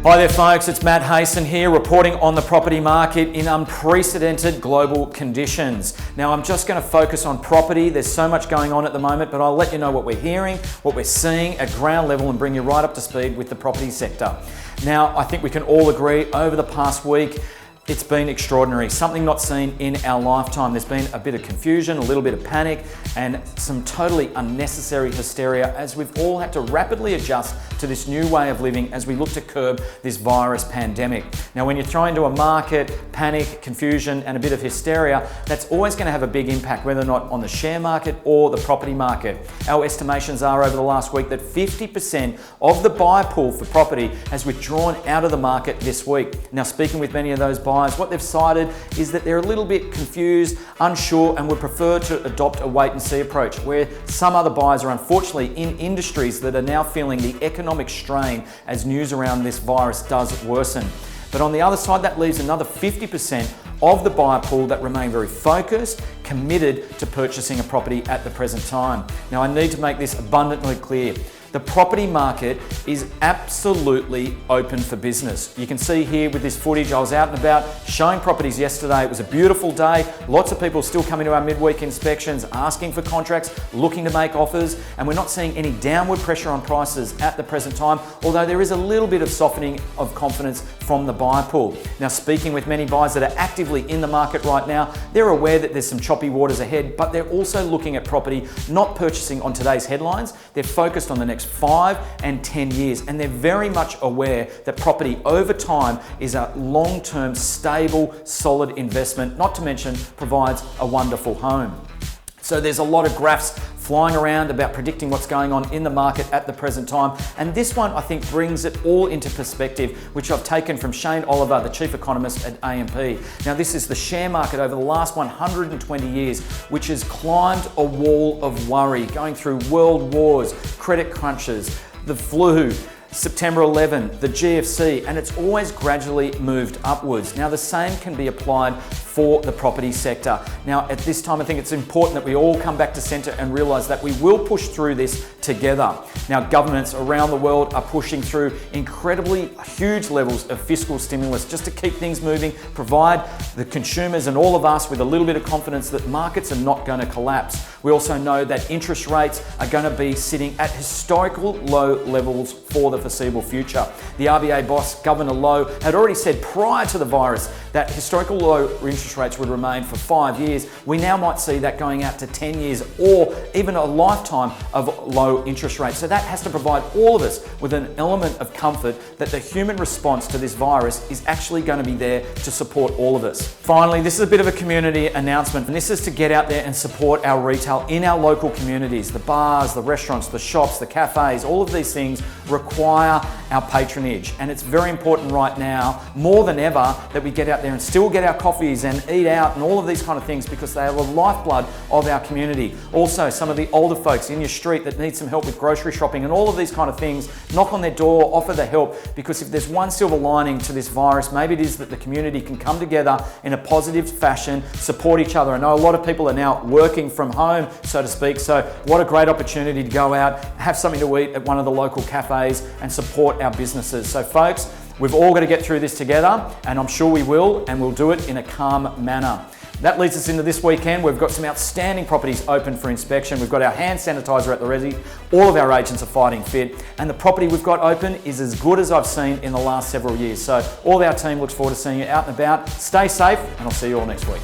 Hi there folks, it's Matt Hayson here reporting on the property market in unprecedented global conditions. Now I'm just going to focus on property. There's so much going on at the moment, but I'll let you know what we're hearing, what we're seeing at ground level and bring you right up to speed with the property sector. Now I think we can all agree over the past week it's been extraordinary, something not seen in our lifetime. There's been a bit of confusion, a little bit of panic, and some totally unnecessary hysteria as we've all had to rapidly adjust to this new way of living as we look to curb this virus pandemic. Now, when you throw into a market panic, confusion, and a bit of hysteria, that's always going to have a big impact, whether or not on the share market or the property market. Our estimations are over the last week that 50% of the buyer pool for property has withdrawn out of the market this week. Now, speaking with many of those buyers, what they've cited is that they're a little bit confused, unsure, and would prefer to adopt a wait-and-see approach, where some other buyers are unfortunately in industries that are now feeling the economic strain as news around this virus does worsen. But on the other side, that leaves another 50% of the buyer pool that remain very focused, committed to purchasing a property at the present time. Now, I need to make this abundantly clear. The property market is absolutely open for business. You can see here with this footage, I was out and about showing properties yesterday. It was a beautiful day. Lots of people still coming to our midweek inspections, asking for contracts, looking to make offers, and we're not seeing any downward pressure on prices at the present time, although there is a little bit of softening of confidence from the buyer pool. Now, speaking with many buyers that are actively in the market right now, they're aware that there's some choppy waters ahead, but they're also looking at property, not purchasing on today's headlines. They're focused on the next 5 and 10 years, and they're very much aware that property over time is a long-term, stable, solid investment, not to mention provides a wonderful home. So there's a lot of graphs flying around about predicting what's going on in the market at the present time. And this one, I think, brings it all into perspective, which I've taken from Shane Oliver, the chief economist at AMP. Now, this is the share market over the last 120 years, which has climbed a wall of worry, going through world wars, credit crunches, the flu, September 11, the GFC, and it's always gradually moved upwards. Now, the same can be applied for the property sector. Now, at this time, I think it's important that we all come back to centre and realise that we will push through this together. Now, governments around the world are pushing through incredibly huge levels of fiscal stimulus just to keep things moving, provide the consumers and all of us with a little bit of confidence that markets are not going to collapse. We also know that interest rates are going to be sitting at historical low levels for the foreseeable future. The RBA boss, Governor Lowe, had already said prior to the virus that historical low interest rates would remain for 5 years. We now might see that going out to 10 years or even a lifetime of low interest rates. So that has to provide all of us with an element of comfort that the human response to this virus is actually going to be there to support all of us. Finally, this is a bit of a community announcement, and this is to get out there and support our retail in our local communities. The bars, the restaurants, the shops, the cafes, all of these things require our patronage, and it's very important right now, more than ever, that we get out there and still get our coffees and eat out and all of these kind of things, because they are the lifeblood of our community. Also, some of the older folks in your street that need some help with grocery shopping and all of these kind of things, knock on their door, offer the help, because if there's one silver lining to this virus, maybe it is that the community can come together in a positive fashion, support each other. I know a lot of people are now working from home, so to speak, so what a great opportunity to go out, have something to eat at one of the local cafes and support our businesses. So folks, we've all got to get through this together, and I'm sure we will, and we'll do it in a calm manner. That leads us into this weekend. We've got some outstanding properties open for inspection. We've got our hand sanitizer at the ready. All of our agents are fighting fit, and the property we've got open is as good as I've seen in the last several years. So all our team looks forward to seeing you out and about. Stay safe, and I'll see you all next week.